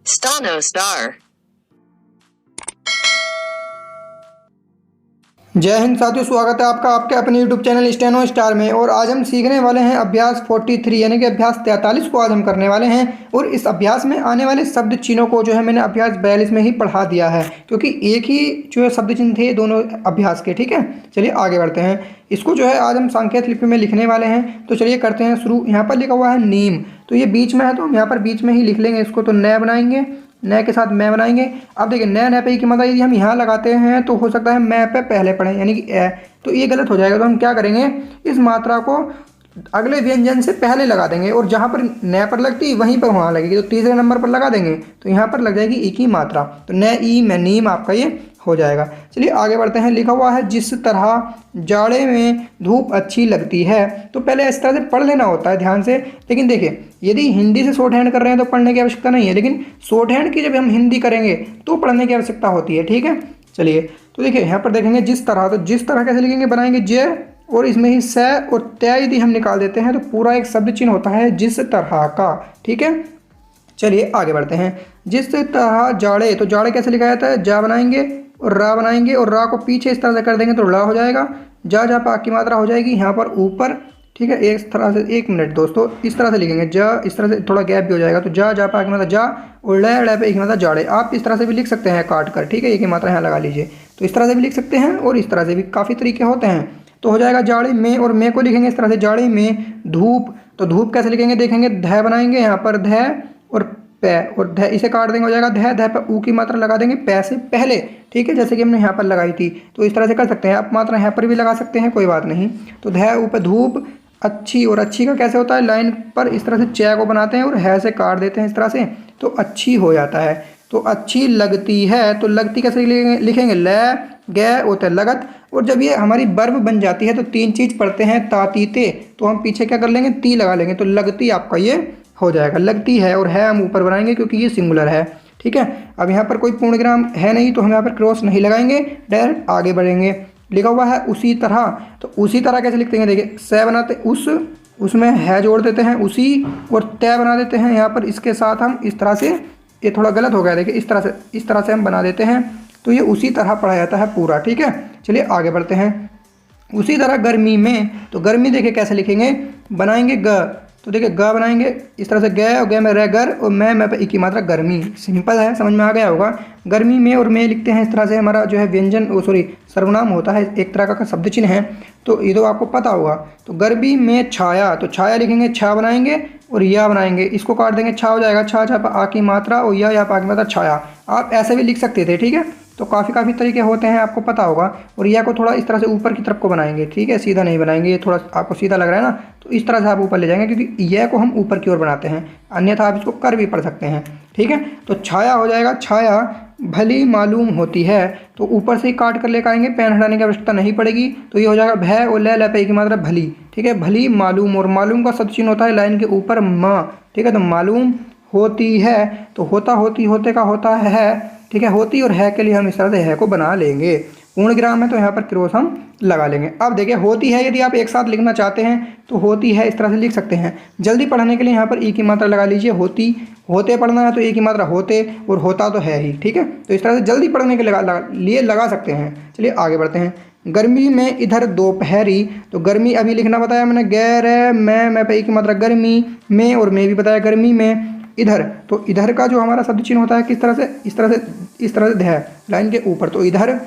Stano star. जय हिंद साथियों, स्वागत है आपका आपके अपने यूट्यूब चैनल स्टेनो स्टार में। और आज हम सीखने वाले हैं अभ्यास 43 यानी कि अभ्यास 43 को आज हम करने वाले हैं। और इस अभ्यास में आने वाले शब्द चिन्हों को जो है मैंने अभ्यास 42 में ही पढ़ा दिया है, क्योंकि एक ही जो है शब्द चिन्ह थे दोनों अभ्यास के। ठीक है, चलिए आगे बढ़ते हैं। इसको जो है आज हम सांकेत लिपि में लिखने वाले हैं, तो चलिए करते हैं शुरू। यहाँ पर लिखा हुआ है नीम, तो ये बीच में है तो हम यहाँ पर बीच में ही लिख लेंगे इसको। तो न बनाएंगे, न के साथ मैं बनाएंगे। अब देखिए न पे की मात्रा यदि हम यहाँ लगाते हैं तो हो सकता है मैं पे पहले पढ़ें यानी कि ए, तो ये गलत हो जाएगा। तो हम क्या करेंगे, इस मात्रा को अगले व्यंजन से पहले लगा देंगे और जहाँ पर न पर लगती वहीं पर वहाँ लगेगी, तो तीसरे नंबर पर लगा देंगे तो यहाँ पर लग जाएगी ई की मात्रा। तो न ई में नीम आपका ये हो जाएगा। चलिए आगे बढ़ते हैं। लिखा हुआ है जिस तरह जाड़े में धूप अच्छी लगती है, तो पहले इस तरह से पढ़ लेना होता है ध्यान से। लेकिन देखिए यदि हिंदी से शॉर्ट हैंड कर रहे हैं तो पढ़ने की आवश्यकता नहीं है, लेकिन शॉर्ट हैंड की जब हम हिंदी करेंगे तो पढ़ने की आवश्यकता होती है। ठीक है, चलिए तो देखिए यहाँ पर देखेंगे जिस तरह, तो जिस तरह कैसे लिखेंगे, बनाएंगे जय और इसमें ही स और तय यदि हम निकाल देते हैं तो पूरा एक शब्द चिन्ह होता है जिस तरह का। ठीक है, चलिए आगे बढ़ते हैं। जिस तरह जाड़े, तो जाड़े कैसे लिखा जाता है, जा बनाएंगे और रा बनाएंगे और रा को पीछे इस तरह से कर देंगे तो ला हो जाएगा। जा पाक की मात्रा हो जाएगी यहाँ पर ऊपर। ठीक है, एक तरह से, एक मिनट दोस्तों, इस तरह से लिखेंगे जा, इस तरह से थोड़ा गैप भी हो जाएगा। तो जा पाक की मात्रा जा और ल पे एक मात्रा जाड़े। आप इस तरह से भी लिख सकते हैं काट कर। ठीक है, एक ही मात्रा यहाँ लगा लीजिए, तो इस तरह से भी लिख सकते हैं और इस तरह से भी, काफ़ी तरीके होते हैं। तो हो जाएगा जाड़े में, और मैं को लिखेंगे इस तरह से जाड़े में धूप। तो धूप कैसे लिखेंगे, देखेंगे ध बनाएंगे यहाँ पर ध और पै, और ध इसे काट देंगे, हो जाएगा ध पर ऊ की मात्रा लगा देंगे पै से पहले। ठीक है, जैसे कि हमने यहाँ पर लगाई थी, तो इस तरह से कर सकते हैं। आप मात्रा यहाँ पर भी लगा सकते हैं, कोई बात नहीं। तो ध ऊ पे धूप अच्छी, और अच्छी का कैसे होता है, लाइन पर इस तरह से चै को बनाते हैं और है से काट देते हैं इस तरह से, तो अच्छी हो जाता है। तो अच्छी लगती है, तो लगती कैसे लिखेंगे, ल गै होता है लगत। और जब ये हमारी वर्ब बन जाती है तो तीन चीज़ पढ़ते हैं, तातीते, तो हम पीछे क्या कर लेंगे, ती लगा लेंगे, तो लगती आपका ये हो जाएगा। लगती है, और है हम ऊपर बनाएंगे क्योंकि ये सिंगुलर है। ठीक है, अब यहाँ पर कोई पूर्णविराम है नहीं तो हम यहाँ पर क्रॉस नहीं लगाएंगे, डायरेक्ट आगे बढ़ेंगे। लिखा हुआ है उसी तरह, तो उसी तरह कैसे लिखते हैं, देखिए स बनाते उस, उसमें है जोड़ देते हैं उसी, और तय बना देते हैं यहाँ पर इसके साथ हम इस तरह से। ये थोड़ा गलत हो गया, देखिए इस तरह से हम बना देते हैं, तो ये उसी तरह पढ़ा जाता है पूरा। ठीक है, चलिए आगे बढ़ते हैं। उसी तरह गर्मी में, तो गर्मी देखिए कैसे लिखेंगे, बनाएंगे ग, तो देखिए ग बनाएंगे इस तरह से, गए और गए में रह गर, और मैं पे की मात्रा गर्मी। सिंपल है, समझ में आ गया होगा। गर्मी में और में लिखते हैं इस तरह से, हमारा जो है व्यंजन सर्वनाम होता है, एक तरह का शब्द चिन्ह है, तो ये तो आपको पता होगा। तो गर्मी में छाया, तो छाया लिखेंगे, छा बनाएंगे और या बनाएंगे, इसको काट देंगे, छा हो जाएगा, छा छा आ की मात्रा और या पा की मात्रा छाया। आप ऐसे भी लिख सकते थे। ठीक है, तो काफ़ी तरीके होते हैं, आपको पता होगा। और या को थोड़ा इस तरह से ऊपर की तरफ को बनाएंगे। ठीक है, सीधा नहीं बनाएंगे, ये थोड़ा आपको सीधा लग रहा है ना, तो इस तरह से आप ऊपर ले जाएंगे, क्योंकि यह को हम ऊपर की ओर बनाते हैं, अन्यथा आप इसको कर भी पढ़ सकते हैं। ठीक है, तो छाया हो जाएगा, छाया भली मालूम होती है, तो ऊपर से ही काट कर लेकर आएंगे, पेन हटाने की आवश्यकता नहीं पड़ेगी, तो ये हो जाएगा भय और ल पे की मात्रा भली। ठीक है, भली मालूम, और मालूम का शब्द चिन्ह होता है लाइन के ऊपर माँ। ठीक है, तो मालूम होती है, तो होता होती होते का होता है। ठीक है, होती और है के लिए हम इस तरह से है को बना लेंगे। पूर्ण विराम है तो यहाँ पर क्रॉस हम लगा लेंगे। अब देखिए होती है, यदि आप एक साथ लिखना चाहते हैं तो होती है इस तरह से लिख सकते हैं। जल्दी पढ़ने के लिए यहाँ पर ई की मात्रा लगा लीजिए, होती, होते पढ़ना है तो ए की मात्रा होते, और होता तो है ही। ठीक है, तो इस तरह से जल्दी पढ़ने के लिए लगा सकते हैं। चलिए आगे बढ़ते हैं। गर्मी में इधर दोपहरी, तो गर्मी अभी लिखना बताया मैंने, गैर मैं पे ई की मात्रा गर्मी में, और मैं भी बताया गर्मी में। इधर, तो इधर का जो हमारा शब्द चिन्ह होता है किस तरह से, इस तरह से ध लाइन के ऊपर, तो इधर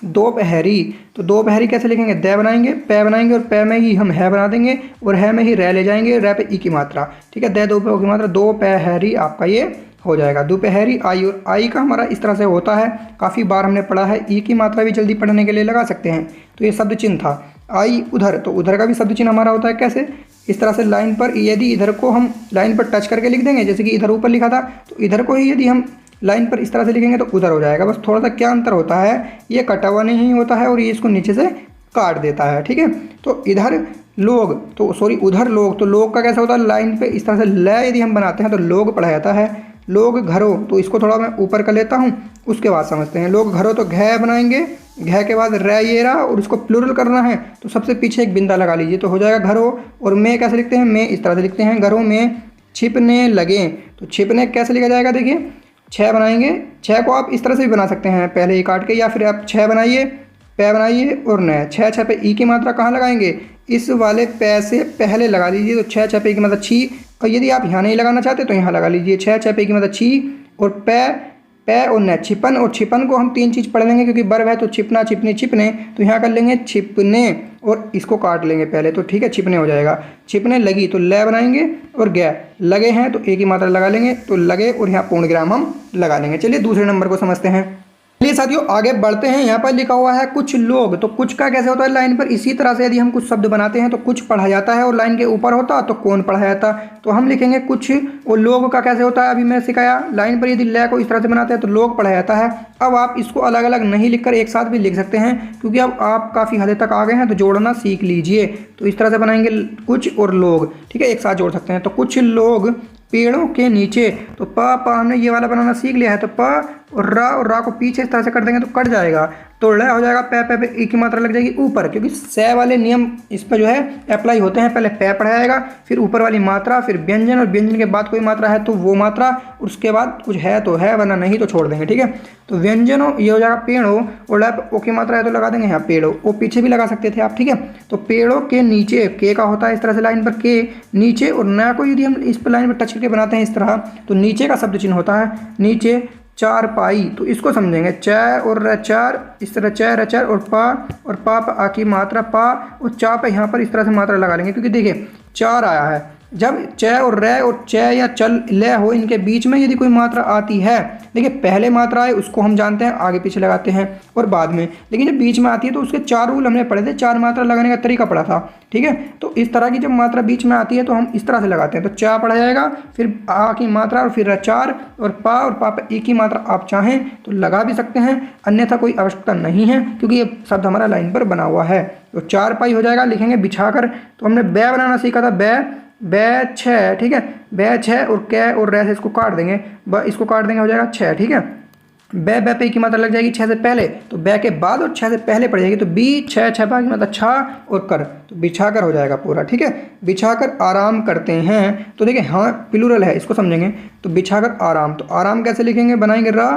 दोपहरी, तो दोपहरी कैसे लिखेंगे, द बनाएंगे, पै बनाएंगे और पै में ही हम है बना देंगे और है में ही रह ले जाएंगे, रह पे ई की मात्रा। ठीक है, द दो पे की मात्रा, दोपहरी आपका ये हो जाएगा। दोपहरी आई, और आई का हमारा इस तरह से होता है, काफ़ी बार हमने पढ़ा है। ई की मात्रा भी जल्दी पढ़ने के लिए लगा सकते हैं, तो ये शब्द चिन्ह था। आई उधर, तो उधर का भी शब्द चिन्ह हमारा होता है कैसे, इस तरह से लाइन पर, यदि इधर को हम लाइन पर टच करके लिख देंगे, जैसे कि इधर ऊपर लिखा था, तो इधर को ही यदि हम लाइन पर इस तरह से लिखेंगे तो उधर हो जाएगा। बस थोड़ा सा क्या अंतर होता है, ये कटा हुआ नहीं होता है और ये इसको नीचे से काट देता है। ठीक है, तो इधर लोग, तो उधर लोग, तो लोग का कैसा होता है, लाइन पे इस तरह से ल यदि हम बनाते हैं तो लोग पढ़ा जाता है। लोग घरों, तो इसको थोड़ा मैं ऊपर कर लेता हूँ, उसके बाद समझते हैं। लोग घरों, तो घ बनाएंगे, घ के बाद रैयेरा, और इसको प्लूरल करना है तो सबसे पीछे एक बिंदा लगा लीजिए, तो हो जाएगा घरों। और मैं कैसे लिखते हैं, मैं इस तरह से लिखते हैं, घरों में छिपने लगे। तो छिपने कैसे लिखा जाएगा, देखिए 6 बनाएंगे, 6 को आप इस तरह से भी बना सकते हैं पहले ही काट के, या फिर आप 6 बनाइए, पै बनाइए और न 6 6 पे ई की मात्रा कहाँ लगाएंगे, इस वाले पै से पहले लगा दीजिए। तो 6 6 पे ई की मात्रा छी, और यदि आप यहाँ नहीं लगाना चाहते तो यहाँ लगा लीजिए 6 6 पे ई की मात्रा छी और पै और न छिपन। और छिपन को हम 3 चीज़ पढ़ लेंगे क्योंकि वर्ब है, तो छिपना छिपने छिपने, तो यहाँ कर लेंगे छिपने और इसको काट लेंगे पहले, तो ठीक है छिपने हो जाएगा। छिपने लगी तो ल बनाएंगे और गै, लगे हैं तो ए की मात्रा लगा लेंगे, तो लगे और यहाँ पूर्ण विराम हम लगा लेंगे। चलिए दूसरे नंबर को समझते हैं। चलिए साथियों आगे बढ़ते हैं। यहाँ पर लिखा हुआ है कुछ लोग, तो कुछ का कैसे होता है लाइन पर, इसी तरह से यदि हम कुछ शब्द बनाते हैं तो कुछ पढ़ा जाता है और लाइन के ऊपर होता तो कौन पढ़ा जाता, तो हम लिखेंगे कुछ। और लोग का कैसे होता है अभी मैंने सिखाया, लाइन पर यदि ल को इस तरह से बनाते हैं तो लोग पढ़ा जाता है। अब आप इसको अलग अलग नहीं लिखकर एक साथ भी लिख सकते हैं, क्योंकि अब आप काफ़ी हद तक आ गए हैं तो जोड़ना सीख लीजिए। तो इस तरह से बनाएंगे कुछ और लोग, ठीक है एक साथ जोड़ सकते हैं। तो कुछ लोग पेड़ों के नीचे, तो प हमने ये वाला बनाना सीख लिया है, तो प और रा को पीछे इस तरह से कर देंगे तो कट जाएगा, तो ल हो जाएगा पै पे ई की मात्रा लग जाएगी ऊपर, क्योंकि से वाले नियम इस पर जो है अप्लाई होते हैं। पहले पै पढ़ा जाएगा, फिर ऊपर वाली मात्रा, फिर व्यंजन, और व्यंजन के बाद कोई मात्रा है तो वो मात्रा, उसके बाद कुछ है तो है वरना नहीं तो छोड़ देंगे, ठीक है। तो व्यंजनों ये हो जाएगा पेड़ों, और ल ओ की मात्रा है तो लगा देंगे यहाँ पेड़ों, ओ पीछे भी लगा सकते थे आप, ठीक है। तो पेड़ों के नीचे के का होता है इस तरह से लाइन पर के नीचे, और न को यदि हम इस पर लाइन पर टच करके बनाते हैं इस तरह, तो नीचे का शब्द चिन्ह होता है नीचे। चारपाई, तो इसको समझेंगे च और र चार, इस तरह च र चार और पा आ की मात्रा पा, और चा पे यहाँ पर इस तरह से मात्रा लगा लेंगे, क्योंकि देखिए 4 आया है। जब च और र और च या चल ल हो, इनके बीच में यदि कोई मात्रा आती है, देखिए पहले मात्रा है उसको हम जानते हैं आगे पीछे लगाते हैं और बाद में, लेकिन जब बीच में आती है तो उसके 4 रूल हमने पढ़े थे, 4 मात्रा लगाने का तरीका पढ़ा था, ठीक है। तो इस तरह की जब मात्रा बीच में आती है तो हम इस तरह से लगाते हैं। तो चा पढ़ा जाएगा, फिर आ की मात्रा और फिर चार, और पा पे ई की मात्रा आप चाहें तो लगा भी सकते हैं, अन्यथा कोई आवश्यकता नहीं है क्योंकि ये शब्द हमारा लाइन पर बना हुआ है। तो 4 पाई हो जाएगा, लिखेंगे बिछाकर। तो हमने बै बनाना सीखा था, बै 6, ठीक है, बै 6 और कै और रै से इसको काट देंगे, इसको काट देंगे हो जाएगा 6, ठीक है। बै पे की मात्रा लग जाएगी 6 से पहले, तो बै के बाद और 6 से पहले पड़ जाएगी, तो बी 6 6 की मात्रा छा और कर, तो बिछाकर हो जाएगा पूरा, ठीक है। बिछाकर आराम करते हैं, तो देखिए हाँ प्लूरल है, इसको समझेंगे। तो बिछाकर आराम, तो आराम कैसे लिखेंगे, बनाएंगे रा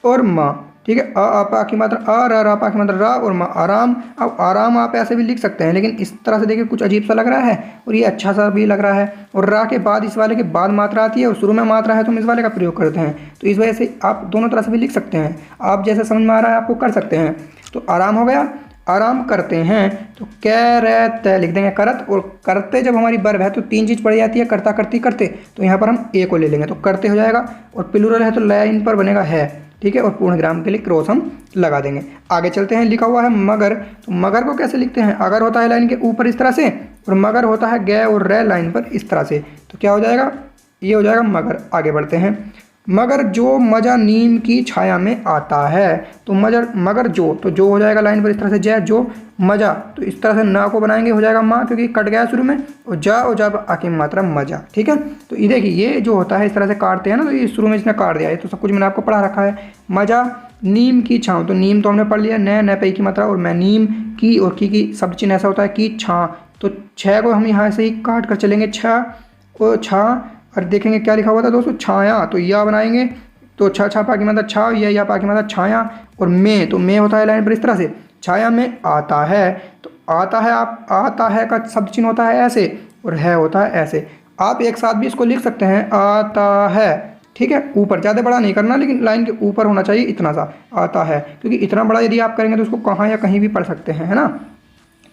और माँ, ठीक है। आ पा की मात्रा आ, रा पा की मात्रा रा और माँ आराम। अब आराम आप ऐसे भी लिख सकते हैं, लेकिन इस तरह से देखिए कुछ अजीब सा लग रहा है और ये अच्छा सा भी लग रहा है। और रा के बाद इस वाले के बाद मात्रा आती है और शुरू में मात्रा है तो हम इस वाले का प्रयोग करते हैं। तो इस वजह से आप दोनों तरह से भी लिख सकते हैं, आप जैसे समझ में आ रहा है आपको कर सकते हैं। तो आराम हो गया, आराम करते हैं, तो करते लिख देंगे करत, और करते जब हमारी वर्ब है तो 3 चीज़ पड़ जाती है, करता करती करते, तो यहाँ पर हम ए को ले लेंगे तो करते हो जाएगा, और प्लूरल है तो लाइन पर बनेगा है, ठीक है। और पूर्ण विराम के लिए क्रॉस हम लगा देंगे। आगे चलते हैं, लिखा हुआ है मगर, तो मगर को कैसे लिखते हैं, अगर होता है लाइन के ऊपर इस तरह से, और मगर होता है गै और रै लाइन पर इस तरह से, तो क्या हो जाएगा, ये हो जाएगा मगर। आगे बढ़ते हैं, मगर जो मजा नीम की छाया में आता है, तो मगर जो, तो जो हो जाएगा लाइन पर इस तरह से जय जो मजा, तो इस तरह से ना को बनाएंगे हो जाएगा माँ, क्योंकि कट गया शुरू में, और जा आके मात्रा मजा, ठीक है। तो ये देखिए ये जो होता है इस तरह से काटते हैं ना, तो ये शुरू में इसने काट दिया है, तो सब कुछ मैंने आपको पढ़ा रखा है। मजा नीम की छाँव, तो नीम तो हमने पढ़ लिया, न पे की मात्रा, और मैं नीम की, और की शब्द चिन्ह ऐसा होता है की छाँ, तो 6 को हम यहाँ से ही काट कर चलेंगे, और छा, और देखेंगे क्या लिखा हुआ था दोस्तों, छाया, तो या बनाएंगे, तो छा पा की मतलब छा, या पा की मतलब छाया, और में, तो में होता है लाइन पर इस तरह से, छाया में आता है, तो आता है, आप आता है का शब्द चिन्ह होता है ऐसे, और है होता है ऐसे। आप एक साथ भी इसको लिख सकते हैं, आता है, ठीक है। ऊपर ज़्यादा बड़ा नहीं करना, लेकिन लाइन के ऊपर होना चाहिए इतना सा, आता है, क्योंकि इतना बड़ा यदि आप करेंगे तो उसको कहाँ या कहीं भी पढ़ सकते हैं, है ना।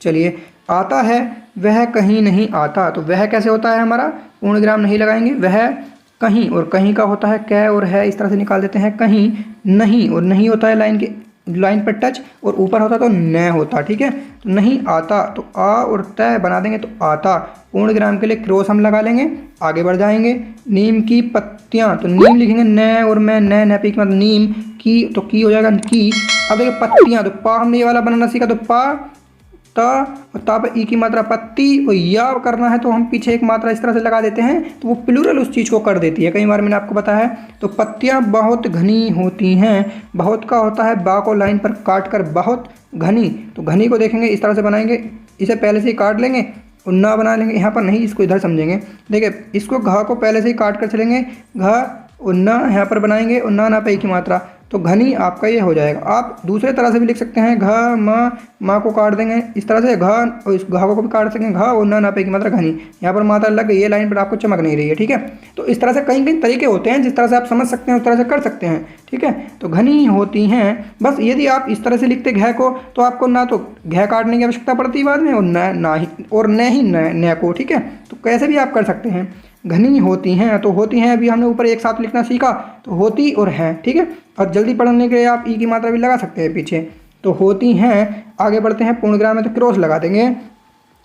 चलिए, आता है वह कहीं नहीं आता, तो वह कैसे होता है हमारा, पूर्ण विराम नहीं लगाएंगे, वह कहीं, और कहीं का होता है कै और है, इस तरह से निकाल देते हैं कहीं नहीं, और नहीं होता है लाइन पर टच, और ऊपर होता तो न होता, ठीक है। तो नहीं आता, तो आ और तय बना देंगे तो आता, पूर्ण विराम के लिए क्रॉस हम लगा लेंगे। आगे बढ़ जाएंगे, नीम की पत्तियां, तो नीम लिखेंगे न और मैं न पे की मतलब नीम की, तो की हो जाएगा की। अब देखिए पत्तियां, तो पा हमने ये वाला बनाना सीखा, तो पा ता, और ता पर ई की मात्रा पत्ती, और या करना है तो हम पीछे एक मात्रा इस तरह से लगा देते हैं, तो वो प्लूरल उस चीज़ को कर देती है, कई बार मैंने आपको बताया है। तो पत्तियां बहुत घनी होती हैं, बहुत का होता है बा को लाइन पर काट कर बहुत घनी, तो घनी को देखेंगे इस तरह से बनाएंगे, इसे पहले से ही काट लेंगे, उन्ना बना लेंगे, यहाँ पर नहीं, इसको इधर समझेंगे। देखिए इसको घ को पहले से ही काट कर चलेंगे, घ उन्ना यहाँ पर बनाएंगे, उन्ना ना पे की मात्रा, तो घनी आपका ये हो जाएगा। आप दूसरे तरह से भी लिख सकते हैं, घ माँ को काट देंगे इस तरह से, घ और इस घ को भी काट सकेंगे, घ उन्ना ना पे की मात्रा घनी, यहाँ पर मात्रा लग गई, ये लाइन पर आपको चमक नहीं रही है, ठीक है। तो इस तरह से कई कई तरीके होते हैं, जिस तरह से आप समझ सकते हैं उस तरह से कर सकते हैं, ठीक है। तो घनी होती हैं, बस यदि आप इस तरह से लिखते घ को तो आपको ना तो घ काटने की आवश्यकता पड़ती है बाद में, और न ही न को, ठीक है। तो कैसे भी आप कर सकते हैं। घनी होती हैं, तो होती हैं अभी हमने ऊपर एक साथ लिखना सीखा, तो होती और हैं, ठीक है। और जल्दी पढ़ने के लिए आप ई की मात्रा भी लगा सकते हैं पीछे, तो होती हैं। आगे बढ़ते हैं पूर्णविराम में, तो क्रॉस लगा देंगे।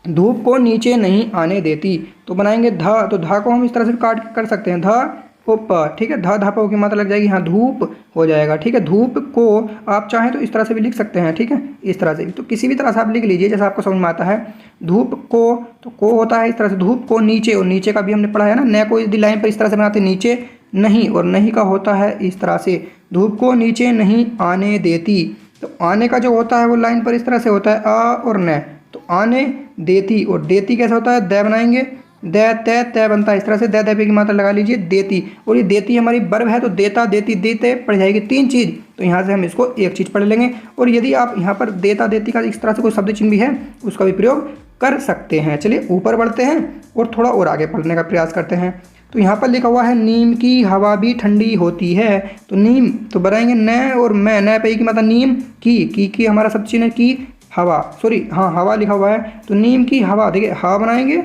धूप को नीचे नहीं आने देती, तो बनाएंगे ध, तो धा को हम इस तरह से काट कर सकते हैं, ध उप, ठीक है। धा धापा की मात्रा लग जाएगी, हाँ धूप हो जाएगा, ठीक है। धूप को आप चाहें तो इस तरह से भी लिख सकते हैं, ठीक है, इस तरह से भी, तो किसी भी तरह से आप लिख लीजिए जैसा आपको समझ में आता है। धूप को, तो को होता है इस तरह से, धूप को नीचे, और नीचे का भी हमने पढ़ा है ना, न को यदि लाइन पर इस तरह से बनाते नीचे नहीं, और नहीं का होता है इस तरह से, धूप को नीचे नहीं आने देती, तो आने का जो होता है वो लाइन पर इस तरह से होता है, आ और न, तो आने देती, और देती कैसे होता है, द बनाएंगे, द तय बनता है इस तरह से, द पे की मात्रा लगा लीजिए, देती, और ये देती हमारी वर्ब है, तो देता देती देते पढ़ जाएगी, तीन चीज़, तो यहाँ से हम इसको एक चीज़ पढ़ लेंगे। और यदि आप यहाँ पर देता देती का इस तरह से कोई शब्द चिन्ह भी है उसका भी प्रयोग कर सकते हैं। चलिए ऊपर बढ़ते हैं और थोड़ा और आगे पढ़ने का प्रयास करते हैं। तो यहाँ पर लिखा हुआ है, नीम की हवा भी ठंडी होती है, तो नीम तो बनाएंगे न और मैं, न पे की मतलब नीम की हमारा सब चिन्ह की, हवा, सॉरी हाँ हवा लिखा हुआ है, तो नीम की हवा, देखिए हा बनाएंगे,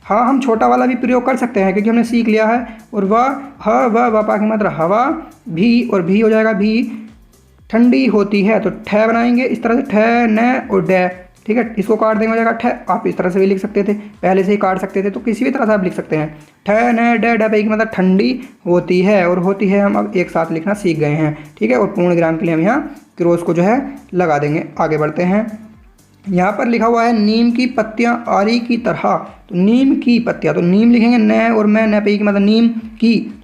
हाँ हम छोटा वाला भी प्रयोग कर सकते हैं क्योंकि हमने सीख लिया है, और वह पा की मात्रा हवा भी, और भी हो जाएगा भी, ठंडी होती है, तो ठ बनाएंगे इस तरह से, ठ न और डै, ठीक है। इसको काट देंगे हो जाएगा ठ, आप इस तरह से भी लिख सकते थे, पहले से ही काट सकते थे, तो किसी भी तरह से आप लिख सकते हैं। ठ न डै डै की मतलब ठंडी होती है, और होती है हम अब एक साथ लिखना सीख गए हैं, ठीक है। और पूर्ण विराम के लिए हम यहाँ क्रॉस को जो है लगा देंगे। आगे बढ़ते हैं, यहाँ पर लिखा हुआ है, नीम की पत्तियाँ आरी की तरह, तो नीम की पत्तियाँ, तो नीम लिखेंगे न और मैं, न पे की मतलब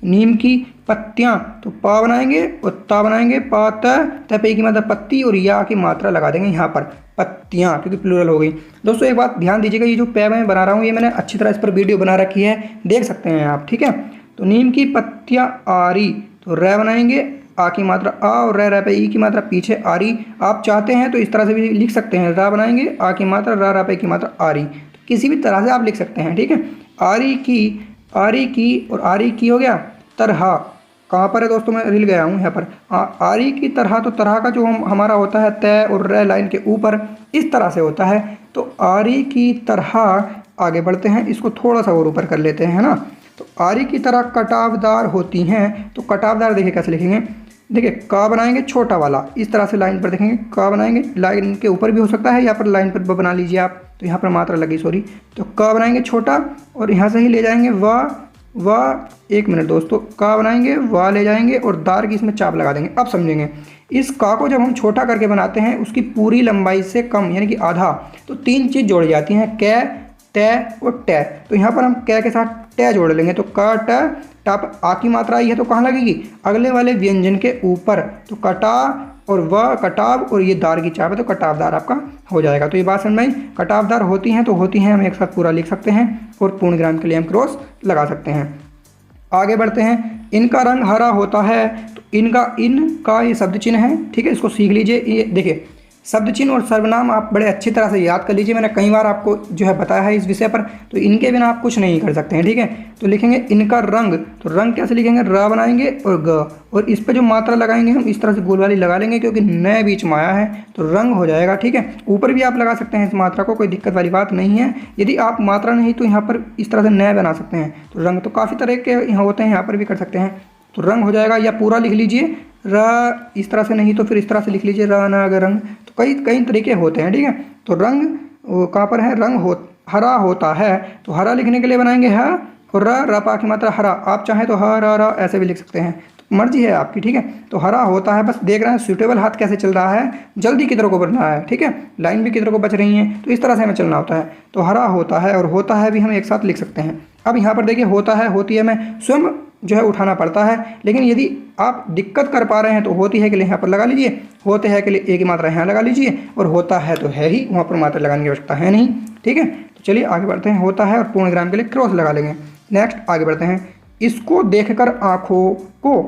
नीम की पत्तियाँ, तो पा बनाएंगे और ता बनाएंगे, पा त पे की मतलब पत्ती, और या की मात्रा लगा देंगे यहाँ पर, पत्तियाँ, क्योंकि प्लूरल हो गई। दोस्तों एक बात ध्यान दीजिएगा, ये जो पै मैं बना रहा हूँ ये मैंने अच्छी तरह इस पर वीडियो बना रखी है, देख सकते हैं आप, ठीक है। तो नीम की पत्तियाँ आरी, तो रै बनाएंगे, आ की मात्रा आ, और रै पे ई की मात्रा पीछे आरी, आप चाहते हैं तो इस तरह से भी लिख सकते हैं, रा बनाएंगे, आ की मात्रा रा पे की मात्रा आरी, तो किसी भी तरह से आप लिख सकते हैं, ठीक है। आरी की और आरी की हो गया, तरह कहाँ पर है दोस्तों, मैं रिल गया हूँ यहाँ पर, आरी की तरह, तो तरह का जो हमारा होता है तय और रै लाइन के ऊपर इस तरह से होता है, तो आरी की तरह। आगे बढ़ते हैं, इसको थोड़ा सा और ऊपर कर लेते हैं, है ना। तो आरी की तरह कटावदार होती हैं, तो कटावदार देखिए कैसे लिखेंगे, देखिए का बनाएंगे छोटा वाला, इस तरह से लाइन पर देखेंगे, का बनाएंगे, लाइन के ऊपर भी हो सकता है, या पर लाइन पर बना लीजिए आप, तो यहाँ पर मात्रा लगी सॉरी, तो का बनाएंगे छोटा, और यहाँ से ही ले जाएंगे वाह, एक मिनट दोस्तों, का बनाएंगे, वाह ले जाएंगे, और दार की इसमें चाप लगा देंगे। अब समझेंगे, इस का को जब हम छोटा करके बनाते हैं उसकी पूरी लंबाई से कम यानी कि आधा, तो तीन चीज़ जोड़ जाती हैं, कै, तय और टै, तो यहाँ पर हम कै के साथ टै जोड़ लेंगे, तो क ट टप, आ की मात्रा आई है तो कहाँ लगेगी, अगले वाले व्यंजन के ऊपर, तो कटा और वह कटाव, और ये दार की चाप है तो कटावदार आपका हो जाएगा। तो ये बात समझ में आई, कटावदार होती हैं, तो होती हैं हम एक साथ पूरा लिख सकते हैं, और पूर्ण विराम के लिए हम क्रॉस लगा सकते हैं। आगे बढ़ते हैं, इनका रंग हरा होता है, तो इनका ये शब्द चिन्ह है, ठीक है, इसको सीख लीजिए। ये देखिए शब्द चिन्ह और सर्वनाम आप बड़े अच्छी तरह से याद कर लीजिए, मैंने कई बार आपको जो है बताया है इस विषय पर, तो इनके बिना आप कुछ नहीं कर सकते हैं, ठीक है। तो लिखेंगे इनका रंग, तो रंग कैसे लिखेंगे, र बनाएंगे और ग, और इस पर जो मात्रा लगाएंगे हम इस तरह से गोल वाली लगा लेंगे, क्योंकि न बीच में आया है तो रंग हो जाएगा, ठीक है। ऊपर भी आप लगा सकते हैं इस मात्रा को, कोई दिक्कत वाली बात नहीं है। यदि आप मात्रा नहीं तो यहाँ पर इस तरह से न बना सकते हैं, तो रंग तो काफ़ी तरह के यहाँ होते हैं, यहाँ पर भी कर सकते हैं, तो रंग हो जाएगा, या पूरा लिख लीजिए र, इस तरह से नहीं तो फिर इस तरह से लिख लीजिए र न अगर रंग, तो कई तरीके होते हैं, ठीक है। तो रंग कहाँ पर है, रंग हरा होता है, तो हरा लिखने के लिए बनाएंगे ह और र पा की मात्रा हरा, आप चाहें तो ह र ऐसे भी लिख सकते हैं, तो मर्जी है आपकी, ठीक है। तो हरा होता है, बस देख रहे हैं सूटेबल हाथ कैसे चल रहा है, जल्दी किधर को बढ़ रहा है, ठीक है, लाइन भी किधर को बच रही है, तो इस तरह से हमें चलना होता है। तो हरा होता है और होता है भी हम एक साथ लिख सकते हैं। अब यहाँ पर देखिए होता है होती है में स्वयं जो है उठाना पड़ता है, लेकिन यदि आप दिक्कत कर पा रहे हैं तो होती है के लिए यहाँ पर लगा लीजिए, होते हैं के लिए एक ही मात्रा यहाँ लगा लीजिए, और होता है तो है ही, वहाँ पर मात्रा लगाने की आवश्यकता है नहीं, ठीक है। तो चलिए आगे बढ़ते हैं, होता है और पूर्ण विराम के लिए क्रॉस लगा लेंगे। नेक्स्ट आगे बढ़ते हैं, इसको देखकर आँखों को,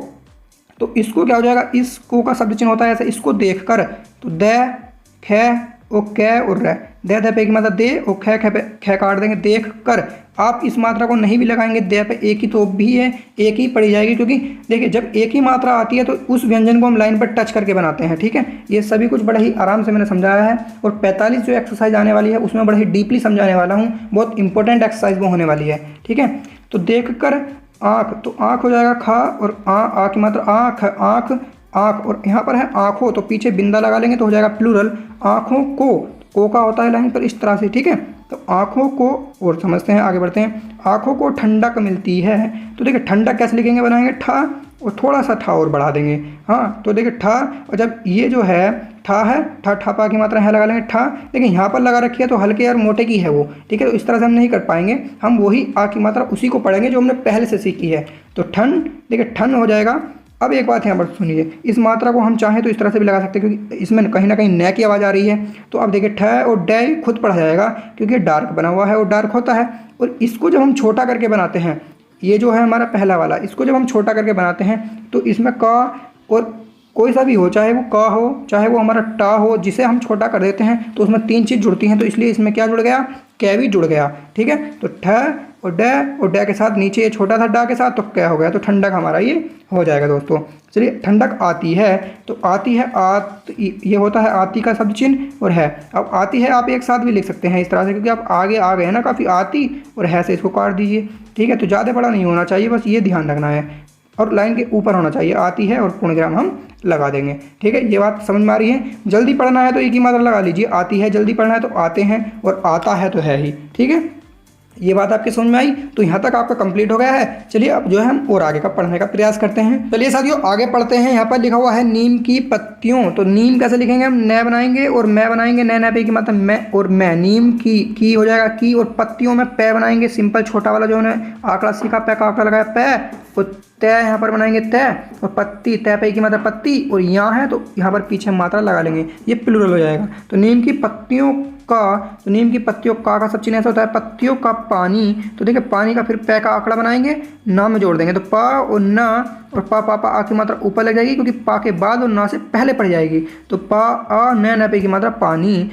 तो इसको क्या हो जाएगा, इसको का शब्द चिन्ह होता है ऐसे, इसको देखकर, तो द ख ओ कै और रै, दे पे की मात्रा दे और ख ख पे ख काट देंगे। देख कर आप इस मात्रा को नहीं भी लगाएंगे, दे पे एक ही तो भी है, एक ही पड़ी जाएगी, क्योंकि देखिए जब एक ही मात्रा आती है तो उस व्यंजन को हम लाइन पर टच करके बनाते हैं। ठीक है, ये सभी कुछ बड़ा ही आराम से मैंने समझाया है, और 45 जो एक्सरसाइज आने वाली है उसमें बड़ा ही डीपली समझाने वाला हूँ, बहुत इंपॉर्टेंट एक्सरसाइज वो होने वाली है। ठीक है, तो देख कर आँख, तो आँख हो जाएगा खा, और आ की मात्रा आँख, आँख आँख, और यहाँ पर है आँखों, तो पीछे बिंदा लगा लेंगे तो हो जाएगा प्लूरल। आँखों को का होता है लाइन पर इस तरह से। ठीक है, तो आँखों को और समझते हैं, आगे बढ़ते हैं। आँखों को ठंडक मिलती है, तो देखिए ठंडक कैसे लिखेंगे, बनाएंगे ठा और थोड़ा सा ठा और बढ़ा देंगे। हाँ, तो देखिए ठा, और जब ये जो है ठा है, ठा ठा की मात्रा है लगा लेंगे ठा, लेकिन यहाँ पर लगा रखी है तो हल्के और मोटे की है वो। ठीक है, तो इस तरह से हम नहीं कर पाएंगे, हम वही आ की मात्रा उसी को पढ़ेंगे जो हमने पहले से सीखी है। तो ठन, देखिए ठन हो जाएगा। अब एक बात यहाँ पर सुनिए, इस मात्रा को हम चाहें तो इस तरह से भी लगा सकते हैं, क्योंकि इसमें कहीं ना कहीं न की आवाज़ आ रही है। तो अब देखिए ठ और डे खुद पढ़ा जाएगा, क्योंकि डार्क बना हुआ है और डार्क होता है। और इसको जब हम छोटा करके बनाते हैं, ये जो है हमारा पहला वाला, इसको जब हम छोटा करके बनाते हैं तो इसमें का और कोई सा भी हो, चाहे वो का हो चाहे वो हमारा टा हो, जिसे हम छोटा कर देते हैं तो उसमें 3 चीज़ जुड़ती हैं, तो इसलिए इसमें क्या जुड़ गया, कै भी जुड़ गया। ठीक है, तो ठ और डे के साथ नीचे ये छोटा था डा के साथ, तो क्या हो गया, तो ठंडक हमारा ये हो जाएगा दोस्तों। चलिए, ठंडक आती है, तो आती है आत, ये होता है आती का शब्द चिन्ह और है। अब आती है आप एक साथ भी लिख सकते हैं इस तरह से, क्योंकि आप आगे आ गए हैं ना काफ़ी, आती और है से इसको काट दीजिए। ठीक है, तो ज़्यादा बड़ा नहीं होना चाहिए, बस ये ध्यान रखना है, और लाइन के ऊपर होना चाहिए, आती है और पूर्ण विराम हम लगा देंगे। ठीक है, ये बात समझ में आ रही है। जल्दी पढ़ना है तो एक ही मात्रा लगा लीजिए, आती है, जल्दी पढ़ना है तो आते हैं, और आता है तो है ही। ठीक है, ये बात आपके समझ में आई, तो यहाँ तक आपका कंप्लीट हो गया है। चलिए अब जो है हम और आगे का पढ़ने का प्रयास करते हैं। चलिए साथियों आगे पढ़ते हैं। यहाँ पर लिखा हुआ है नीम की पत्तियों, तो नीम कैसे लिखेंगे, हम न बनाएंगे और मैं बनाएंगे, न पे की मतलब मैं और मैं, नीम की हो जाएगा की, और पत्तियों में पै बनाएंगे, सिंपल छोटा वाला जो है आंकड़ा सीखा, पै का आंकड़ा लगाया पै, और तय यहाँ पर बनाएंगे तय, और पत्ती, तय पे की मतलब पत्ती, और यहाँ है तो यहाँ पर पीछे मात्रा लगा लेंगे, ये प्लूरल हो जाएगा। तो नीम की पत्तियों का, तो नीम की पत्तियों का सब चिन्ह ऐसा होता है, पत्तियों का पानी, तो देखिए पानी का फिर पै का आंकड़ा बनाएंगे, ना में जोड़ देंगे, तो पा और ना, और पा आ की मात्रा ऊपर लग जाएगी, क्योंकि पा के बाद और ना से पहले पड़ जाएगी, तो पा आ न पे की मात्रा पानी।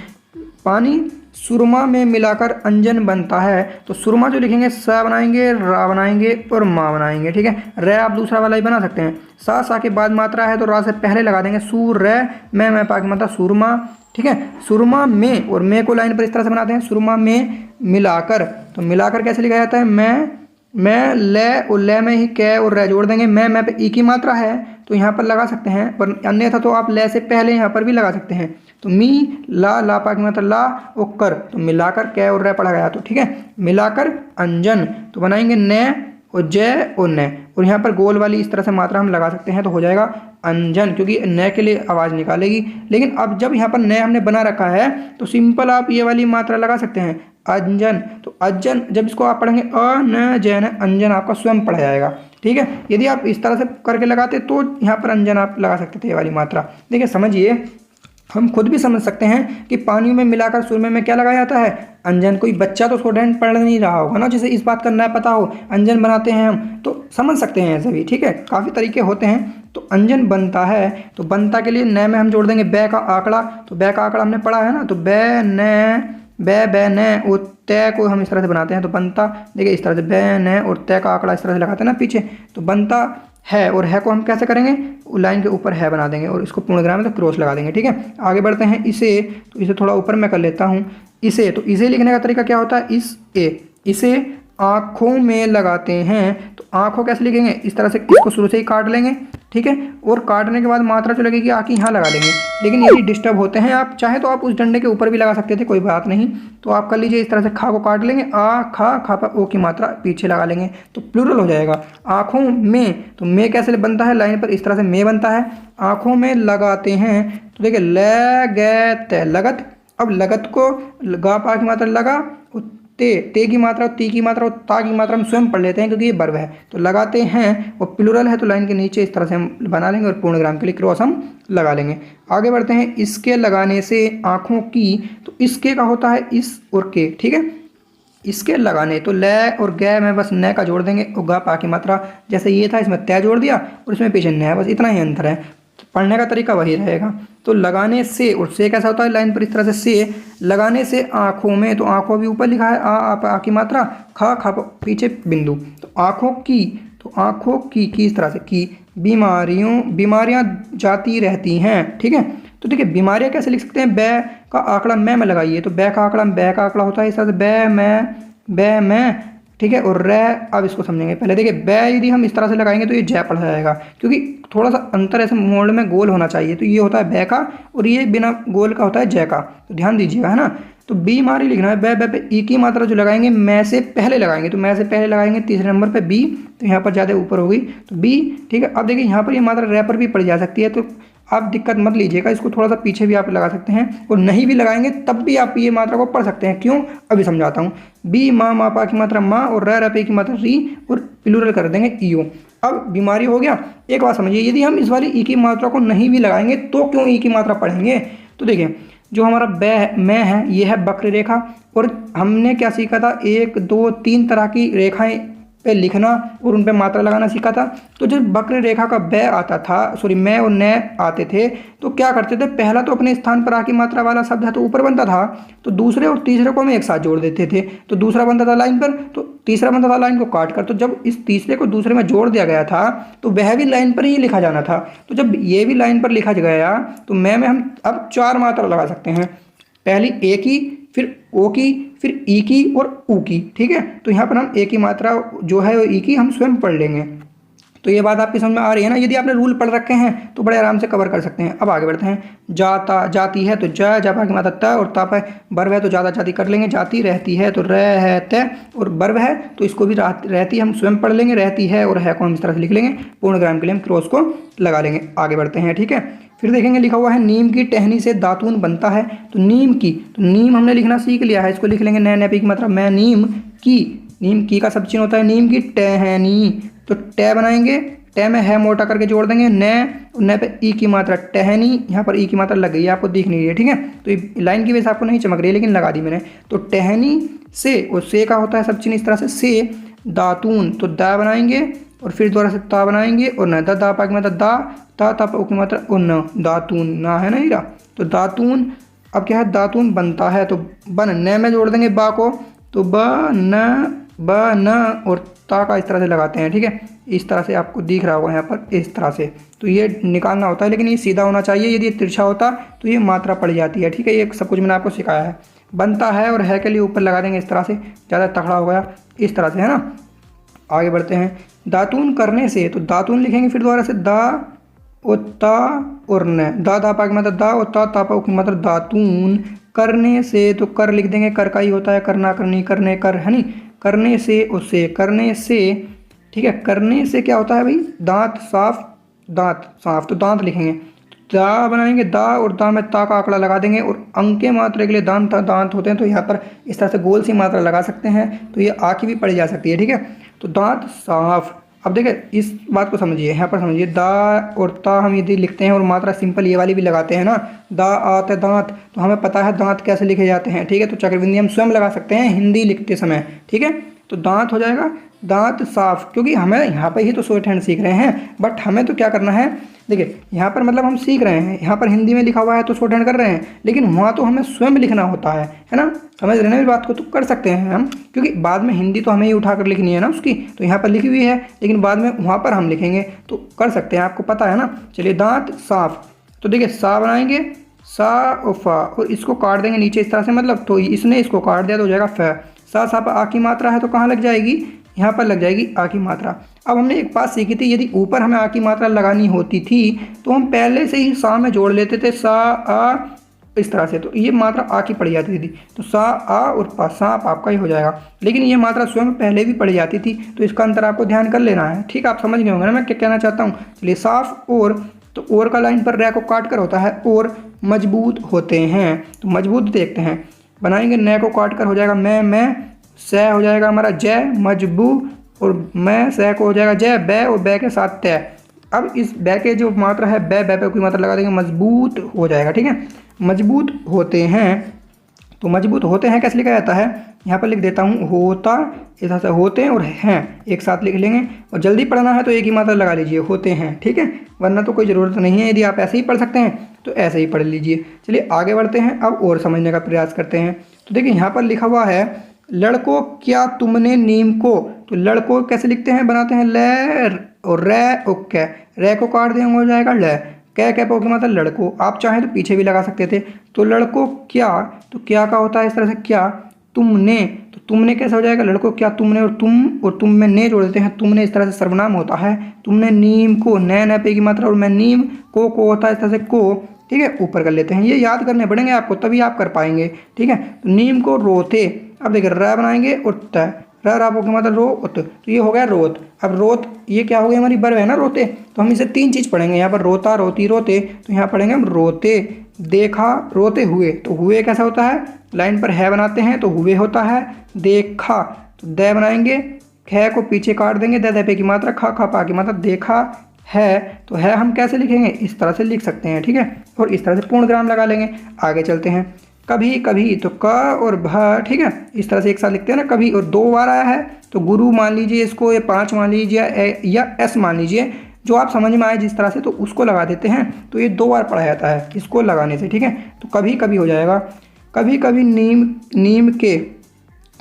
पानी सुरमा में मिलाकर अंजन बनता है, तो सुरमा जो लिखेंगे सा बनाएंगे, रा बनाएंगे और माँ बनाएंगे। ठीक है, रे आप दूसरा वाला ही बना सकते हैं, सा के बाद मात्रा है तो रा से पहले लगा देंगे, सूर रे, मैं पा की मात्रा सुरमा। ठीक है, सुरमा में, और मैं को लाइन पर इस तरह से बनाते हैं, सुरमा में मिलाकर, तो मिलाकर कैसे लिखा जाता है, मैं ले, और ले में ही कै और रे जोड़ देंगे, मैं पे ई की मात्रा है तो यहाँ पर लगा सकते हैं, पर अन्यथा तो आप ले से पहले यहाँ पर भी लगा सकते हैं। तो मी ला पा की मात्रा ला और कर, तो मिलाकर कै और रे पढ़ा गया, तो ठीक है, मिलाकर अंजन, तो बनाएंगे न और जय और न, और यहाँ पर गोल वाली इस तरह से मात्रा हम लगा सकते हैं, तो हो जाएगा अंजन, क्योंकि न के लिए आवाज़ निकालेगी। लेकिन अब जब यहाँ पर न हमने बना रखा है तो सिंपल आप ये वाली मात्रा लगा सकते हैं, अंजन, तो अज्जन, जब इसको आप पढ़ेंगे अ न जैन, अंजन आपका स्वयं पढ़ा जाएगा। ठीक है, यदि आप इस तरह से करके लगाते तो यहाँ पर अंजन आप लगा सकते थे, ये वाली मात्रा। देखिए समझिए, हम खुद भी समझ सकते हैं कि पानी में मिलाकर सुरमे में क्या लगाया जाता है, अंजन। कोई बच्चा तो स्टूडेंट पढ़ नहीं रहा होगा ना, जिसे इस बात का न पता हो, अंजन बनाते हैं हम, तो समझ सकते हैं ऐसे भी। ठीक है, काफ़ी तरीके होते हैं। तो अंजन बनता है, तो बनता के लिए न में हम जोड़ देंगे बै का आंकड़ा, तो बै का आंकड़ा हमने पढ़ा है ना, तो बै न, बै न, और तय को हम इस तरह से बनाते हैं, तो बनता, देखिए इस तरह से बै न और तय का आंकड़ा इस तरह से लगाते हैं ना पीछे, तो बनता है, और है को हम कैसे करेंगे, लाइन के ऊपर है बना देंगे और इसको पूर्ण विराम में तो क्रॉस लगा देंगे। ठीक है, आगे बढ़ते हैं। इसे, तो इसे थोड़ा ऊपर मैं कर लेता हूँ। इसे, तो इसे लिखने का तरीका क्या होता है, इसे आँखों में लगाते हैं, तो आँखों कैसे लिखेंगे, इस तरह से इसको शुरू से ही काट लेंगे। ठीक है, और काटने के बाद मात्रा जो लगेगी आँख यहाँ लगा लेंगे। लेकिन यदि डिस्टर्ब होते हैं आप चाहे तो आप उस डंडे के ऊपर भी लगा सकते थे, कोई बात नहीं। तो आप कर लीजिए इस तरह से, खा को काट लेंगे, आ खा पर ओ की मात्रा पीछे लगा लेंगे, तो प्लूरल हो जाएगा। आँखों में, तो में कैसे बनता है, लाइन पर इस तरह से में बनता है, आँखों में लगाते हैं, तो देखिए लगत, लगत। अब लगत को गा पा की मात्रा लगा, ते की मात्रा और ती की मात्रा और ता की मात्रा हम स्वयं पढ़ लेते हैं, क्योंकि ये वर्ब है, तो लगाते हैं, और प्लूरल है तो लाइन के नीचे इस तरह से हम बना लेंगे, और पूर्ण विराम के लिए क्रॉस हम लगा लेंगे। आगे बढ़ते हैं। इसके लगाने से आँखों की, तो इसके का होता है इस और के। ठीक है, इसके लगाने तो ले और गे में बस न का जोड़ देंगे और गा पा की मात्रा जैसे ये था इसमें तय जोड़ दिया और इसमें पीछे न है, बस इतना ही अंतर है। तो पढ़ने का तरीका वही रहेगा। तो लगाने से और से कैसा होता है लाइन पर इस तरह से लगाने से आँखों में, तो आँखों भी ऊपर लिखा है आ की मात्रा, खा खा पीछे बिंदु, तो आँखों की, तो आँखों की इस तरह से की बीमारियाँ जाती रहती हैं। ठीक है, तो देखिए बीमारियाँ कैसे लिख सकते हैं, बै का आंकड़ा मैं में लगाइए तो बै का आंकड़ा होता है इस तरह से बै मैं। ठीक है, और रै, अब इसको समझेंगे पहले। देखिए बै यदि हम इस तरह से लगाएंगे तो ये जय पढ़ जाएगा, क्योंकि थोड़ा सा अंतर ऐसे मोड़ में गोल होना चाहिए। तो ये होता है बै का और ये बिना गोल का होता है जय का, तो ध्यान दीजिएगा, है ना। तो बीमारी लिखना है, बै पे ई की मात्रा जो लगाएंगे मैं से पहले लगाएंगे, तो मैं से पहले लगाएंगे तीसरे नंबर पे बी, तो यहाँ पर ज़्यादा ऊपर होगी तो बी। ठीक है, अब देखिए यहाँ पर ये मात्रा रै पर भी पड़ जा सकती है, तो आप दिक्कत मत लीजिएगा, इसको थोड़ा सा पीछे भी आप लगा सकते हैं, और नहीं भी लगाएंगे तब भी आप ये मात्रा को पढ़ सकते हैं। क्यों, अभी समझाता हूँ। बी माँ पा की मात्रा माँ और रै पे की मात्रा री और प्लूरल कर देंगे ईओ। अब बीमारी हो गया। एक बात समझिए, यदि हम इस वाली ई की मात्रा को नहीं भी लगाएंगे तो क्यों ई की मात्रा पढ़ेंगे। तो देखिए जो हमारा मैं है ये है वक्र रेखा, और हमने क्या सीखा था, 1 2 3 तरह की रेखाएं पे लिखना और उन पे मात्रा लगाना सीखा था। तो जब वक्र रेखा का बै आता था, सॉरी मैं और न आते थे, तो क्या करते थे, पहला तो अपने स्थान पर आ की मात्रा वाला शब्द है तो ऊपर बनता था, तो दूसरे और तीसरे को हम एक साथ जोड़ देते थे, तो दूसरा बनता था लाइन पर, तो तीसरा बनता था लाइन को काट कर। तो जब इस तीसरे को दूसरे में जोड़ दिया गया था तो वह भी लाइन पर ही लिखा जाना था। तो जब ये भी लाइन पर लिखा गया तो मैं में हम अब 4 मात्रा लगा सकते हैं, पहली ए की, फिर ओ की, फिर ई की और ऊ की। ठीक है, तो यहाँ पर हम ए की मात्रा जो है वो ई की हम स्वयं पढ़ लेंगे। तो ये बात आपकी समझ में आ रही है ना। यदि आपने रूल पढ़ रखे हैं तो बड़े आराम से कवर कर सकते हैं। अब आगे बढ़ते हैं। जाता जाती है तो जापा की मात्रा त, और ताप है बर्व है तो जाता जाती कर लेंगे, जाती रहती है तो रह है तय, और बर्व है तो इसको भी रहती हम स्वयं पढ़ लेंगे, रहती है और है को हम इस तरह से लिख लेंगे, पूर्ण विराम के लिए हम क्रॉस को लगा लेंगे। आगे बढ़ते हैं। ठीक है, फिर देखेंगे लिखा हुआ है नीम की टहनी से दातून बनता है, तो नीम की, तो नीम हमने लिखना सीख लिया है, इसको लिख लेंगे नए नए की मात्रा मैं नीम की का सब चिन्ह होता है नीम की टहनी, तो टे बनाएंगे, टे में है मोटा करके जोड़ देंगे न पे ई की मात्रा टहनी, यहाँ पर ई की मात्रा लग गई है, आपको दिख नहीं रही है। ठीक है, तो ये लाइन की वजह से आपको नहीं चमक रही है लेकिन लगा दी मैंने। तो टहनी से, और से का होता है सब चिन्ह इस तरह से दातून, तो दा बनाएंगे और फिर दोबारा से ता बनाएंगे और न दा पा की मात्रा दा, ता की मात्रा उन, दातून ना है ना हीरा, तो दातून। अब क्या है, दातून बनता है तो बन न में जोड़ देंगे बा को, तो ब न और ता का इस तरह से लगाते हैं। ठीक है, इस तरह से आपको दिख रहा होगा यहाँ पर इस तरह से, तो ये निकालना होता है, लेकिन ये सीधा होना चाहिए, यदि ये तिरछा होता तो ये मात्रा पड़ जाती है। ठीक है, ये सब कुछ मैंने आपको सिखाया है। बनता है और है के लिए ऊपर लगा देंगे इस तरह से, ज़्यादा तगड़ा हो गया इस तरह से, है ना। आगे बढ़ते हैं। दातून करने से, तो दातून लिखेंगे फिर दोबारा से दा और ता और न, दा पा की मतलब दा और ता पा की मतलब दातून। करने से तो कर लिख देंगे, कर का ही होता है करना, करनी, करने, कर है नहीं, करने से उससे, करने से। ठीक है, करने से क्या होता है भाई, दांत साफ, तो दांत लिखेंगे, दा बनाएंगे दा और दा में ता का आंकड़ा लगा देंगे, और अंक के मात्रा के लिए दांत होते हैं, तो यहाँ पर इस तरह से गोल सी मात्रा लगा सकते हैं, तो ये आ की भी पढ़ी जा सकती है। ठीक है, तो दांत साफ। अब देखिए इस बात को समझिए, यहाँ पर समझिए, दा और ता हम यदि लिखते हैं और मात्रा सिंपल ये वाली भी लगाते हैं ना, दा आते दांत, तो हमें पता है दांत कैसे लिखे जाते हैं। ठीक है, तो चक्रबिंदी हम स्वयं लगा सकते हैं हिंदी लिखते समय। ठीक है, तो दांत हो जाएगा दांत साफ, क्योंकि हमें यहाँ पर ही तो शॉर्ट हैंड सीख रहे हैं, बट हमें तो क्या करना है, देखिए यहाँ पर मतलब हम सीख रहे हैं, यहाँ पर हिंदी में लिखा हुआ है तो शॉर्ट हैंड कर रहे हैं, लेकिन वहाँ तो हमें स्वयं लिखना होता है ना। समझ रहे हैं इस बात को, तो कर सकते हैं हम, क्योंकि बाद में हिंदी तो हमें ही उठाकर लिखनी है ना उसकी, तो यहाँ पर लिखी हुई है, लेकिन बाद में वहाँ पर हम लिखेंगे, तो कर सकते हैं, आपको पता है ना। चलिए दांत साफ, तो देखिए सा बनाएंगे, सा और फा, और इसको काट देंगे नीचे इस तरह से, मतलब तो इसने इसको काट दिया तो हो जाएगा फ। सा पर आ की मात्रा है तो कहाँ लग जाएगी, यहाँ पर लग जाएगी आ की मात्रा। अब हमने एक बात सीखी थी, यदि ऊपर हमें आ की मात्रा लगानी होती थी तो हम पहले से ही सा में जोड़ लेते थे, सा आ इस तरह से, तो ये मात्रा आ की पड़ जाती थी, तो सा आ और पा, सांप आपका ही हो जाएगा। लेकिन ये मात्रा स्वयं पहले भी पड़ जाती थी, तो इसका अंतर आपको ध्यान कर लेना है। ठीक, आप समझ गए होंगे ना मैं क्या कहना चाहता हूँ। चलिए साफ और, तो और का लाइन पर रै को काट कर होता है और मजबूत होते हैं, तो मजबूत देखते हैं, बनाएंगे न को काट कर हो जाएगा मैं, स हो जाएगा हमारा जय मजबू, और मैं स को हो जाएगा जय, बै और बै के साथ तय। अब इस बै के जो मात्रा है बै पे कोई मात्रा लगा देंगे, मजबूत हो जाएगा। ठीक है, मजबूत होते हैं, तो मजबूत होते हैं कैसे लिखा जाता है, यहाँ पर लिख देता हूँ होता, इस तरह से होते और हैं एक साथ लिख लेंगे। और जल्दी पढ़ना है तो एक ही मात्रा लगा लीजिए, होते हैं, ठीक है, वरना तो कोई ज़रूरत नहीं है। यदि आप ऐसे ही पढ़ सकते हैं तो ऐसे ही पढ़ लीजिए। चलिए आगे बढ़ते हैं, अब और समझने का प्रयास करते हैं। तो देखिए यहाँ पर लिखा हुआ है लड़को क्या तुमने नीम को, तो लड़को कैसे लिखते हैं, बनाते हैं ल और रे और कै, रे को काट देंगे हो जाएगा ल, कै पो की मतलब लड़को। आप चाहें तो पीछे भी लगा सकते थे। तो लड़को क्या, तो क्या का होता है इस तरह से क्या, तुमने, तो तुमने कैसे हो जाएगा, लड़को क्या तुमने, और तुम में ने जोड़ देते हैं, तुमने इस तरह से सर्वनाम होता है। तुमने नीम को, न पे की मात्रा, और मैं नीम को होता है इस तरह से को, ठीक है, ऊपर कर लेते हैं। ये याद करने पड़ेंगे आपको, तभी आप कर पाएंगे, ठीक है। तो नीम को रोते, अब देखिए र बनाएंगे और त, रापो की मतलब रो उत, तो ये हो गया रोत। अब रोत ये क्या हो गया, हमारी वर्ब है ना रोते, तो हम इसे 3 चीज़ पढ़ेंगे यहाँ पर, रोता, रोती, रोते। तो यहाँ पढ़ेंगे हम रोते, देखा, रोते हुए। तो हुए कैसा होता है, लाइन पर है बनाते हैं तो हुए होता है। देखा तो दे बनाएंगे, ख को पीछे काट देंगे, दे पे की मात्रा, खा पा की मात्रा, देखा है। तो है हम कैसे लिखेंगे, इस तरह से लिख सकते हैं, ठीक है। और इस तरह से पूर्ण विराम लगा लेंगे। आगे चलते हैं, कभी कभी, तो क और भ, ठीक है, इस तरह से एक साथ लिखते हैं ना, कभी, और 2 बार आया है तो गुरु मान लीजिए इसको, या 5 मान लीजिए, या एस मान लीजिए, जो आप समझ में आए जिस तरह से, तो उसको लगा देते हैं। तो ये 2 बार पढ़ा जाता है इसको लगाने से, ठीक है। तो कभी कभी हो जाएगा, कभी कभी नीम, नीम के,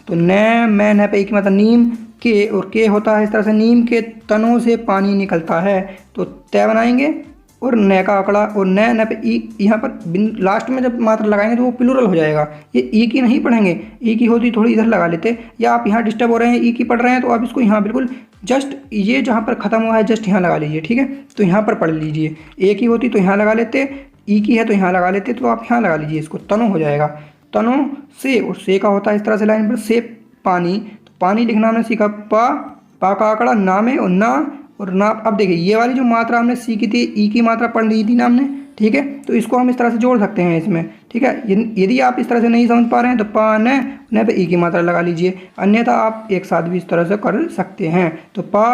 तो न मैं न पे एक मतलब नीम के, और के होता है इस तरह से, नीम के तनों से पानी निकलता है। तो तय बनाएंगे और न का आंकड़ा, और न पे ई, यहाँ पर लास्ट में जब मात्रा लगाएंगे तो वो प्लूरल हो जाएगा। ये ई की नहीं पढ़ेंगे, ई की होती थोड़ी इधर लगा लेते, या आप यहाँ डिस्टर्ब हो रहे हैं ई की पढ़ रहे हैं तो आप इसको यहाँ बिल्कुल जस्ट ये जहाँ पर ख़त्म हुआ है जस्ट यहाँ लगा लीजिए, ठीक है। तो यहाँ पर पढ़ लीजिए, ए की होती तो यहाँ लगा लेते, ई की है तो यहाँ लगा लेते, तो आप यहाँ लगा लीजिए इसको, तनो हो जाएगा। तनो से, और से का होता है इस तरह से लाइन पर, से पानी, तो पानी लिखना हमने सीखा, पा का आंकड़ा, ना में और ना, और ना। अब देखिए ये वाली जो मात्रा हमने सीखी थी, ई की मात्रा पढ़ ली थी ना हमने, ठीक है। तो इसको हम इस तरह से जोड़ सकते हैं इसमें, ठीक है। यदि आप इस तरह से नहीं समझ पा रहे हैं तो पा न पे ई की मात्रा लगा लीजिए, अन्यथा आप एक साथ भी इस तरह से कर सकते हैं। तो पा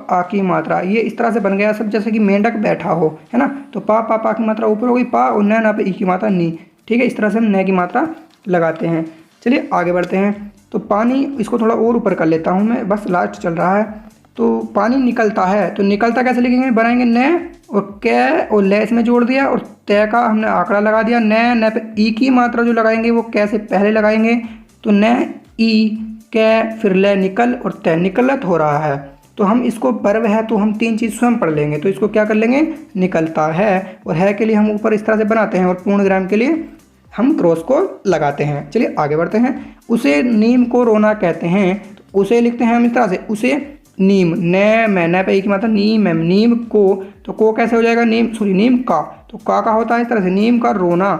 आ की मात्रा, ये इस तरह से बन गया सब जैसे कि मेंढक बैठा हो, है ना। तो पा की मात्रा ऊपर हो गई, पा, और न पे ई की मात्रा नी, ठीक है। इस तरह से हम न की मात्रा लगाते हैं। चलिए आगे बढ़ते हैं। तो पानी, इसको थोड़ा और ऊपर कर लेता हूँ मैं, बस लास्ट चल रहा है। तो पानी निकलता है, तो निकलता कैसे लिखेंगे, बनाएंगे न और कै और ले इसमें जोड़ दिया, और तय का हमने आंकड़ा लगा दिया। न पे ई की मात्रा जो लगाएंगे वो कैसे पहले लगाएंगे, तो न ई कै फिर ले निकल, और तय निकलत हो रहा है। तो हम इसको वर्ब है तो हम 3 चीज़ स्वयं पढ़ लेंगे। तो इसको क्या कर लेंगे, निकलता है, और है के लिए हम ऊपर इस तरह से बनाते हैं, और पूर्ण विराम के लिए हम क्रॉस को लगाते हैं। चलिए आगे बढ़ते हैं। उसे नीम को रोना कहते हैं, तो उसे लिखते हैं हम इस तरह से, उसे नीम, न मैं न पे एक मात्रा, नीम है, नीम को, तो को कैसे हो जाएगा, नीम नीम का, तो का होता है इस तरह से, नीम का रोना।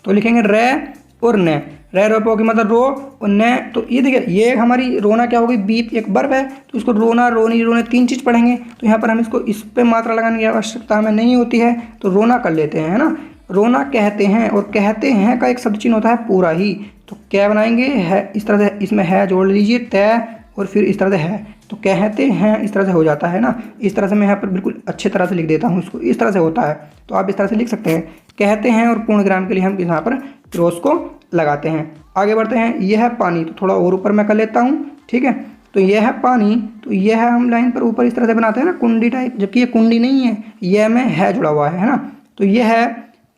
तो लिखेंगे रे और न, रे रो की मतलब रो, और न, तो ये देखिए ये हमारी रोना क्या होगी, बीप एक वर्ब है, तो इसको रोना, रोनी, रोने 3 चीज़ पढ़ेंगे। तो यहाँ पर हम इसको इस पे मात्रा लगाने की आवश्यकता हमें नहीं होती है, तो रोना कर लेते हैं, है ना। रोना कहते हैं, और कहते हैं का एक शब्द चिन्ह होता है पूरा ही, तो क्या बनाएंगे, है इस तरह से, इसमें है जोड़ लीजिए, तय, और फिर इस तरह से है, तो कहते हैं इस तरह से हो जाता है ना। इस तरह से मैं यहाँ पर बिल्कुल अच्छे तरह से लिख देता हूँ इसको, इस तरह से होता है, तो आप इस तरह से लिख सकते हैं, कहते हैं, और पूर्ण विराम के लिए हम यहाँ पर क्रॉस को लगाते हैं। आगे बढ़ते हैं। यह है पानी, तो थोड़ा और ऊपर मैं कर लेता हूँ, ठीक है। तो यह है पानी, तो यह है हम लाइन पर ऊपर इस तरह से बनाते हैं ना, कुंडी टाइप, जबकि ये कुंडी नहीं है, यह में है जुड़ा हुआ है ना। तो यह है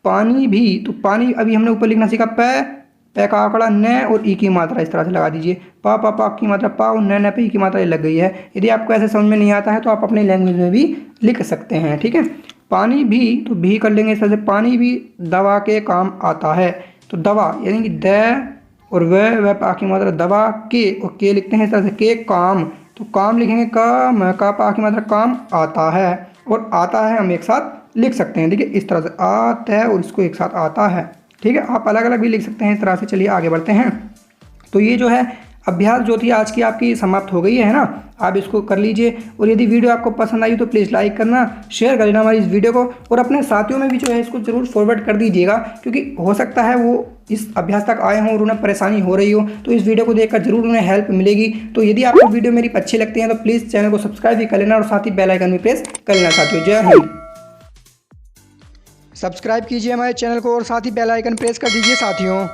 पानी भी, तो पानी अभी हमने ऊपर लिखना सीखा, पै का आंकड़ा, न और ई की मात्रा इस तरह से लगा दीजिए, पा की मात्रा पा, और न पे ई की मात्रा लग गई है। यदि आपको ऐसे समझ में नहीं आता है तो आप अपनी लैंग्वेज में भी लिख सकते हैं, ठीक है। पानी भी, तो भी कर लेंगे इस तरह से, पानी भी दवा के काम आता है। तो दवा यानी कि द और वह पा की मात्रा, दवा के, और के लिखते हैं इस तरह से, के काम, तो काम लिखेंगे का पा की मात्रा, काम आता है, और आता है हम एक साथ लिख सकते हैं, देखिए इस तरह से, आता है और इसको एक साथ आता है, ठीक है। आप अलग अलग भी लिख सकते हैं इस तरह से। चलिए आगे बढ़ते हैं। तो ये जो है अभ्यास जो थी आज की आपकी समाप्त हो गई है ना, आप इसको कर लीजिए। और यदि वीडियो आपको पसंद आई तो प्लीज़ लाइक करना, शेयर कर देना हमारी इस वीडियो को, और अपने साथियों में भी जो है इसको ज़रूर फॉरवर्ड कर दीजिएगा, क्योंकि हो सकता है वो इस अभ्यास तक आए हों और उन्हें परेशानी हो रही हो, तो इस वीडियो को देखकर जरूर उन्हें हेल्प मिलेगी। तो यदि आपको वीडियो मेरी अच्छी लगती है तो प्लीज़ चैनल को सब्सक्राइब भी कर लेना, और साथ ही बेल आइकन भी प्रेस कर लेना साथियों। जय हिंद। सब्सक्राइब कीजिए हमारे चैनल को, और साथ ही बेल आइकन प्रेस कर दीजिए साथियों।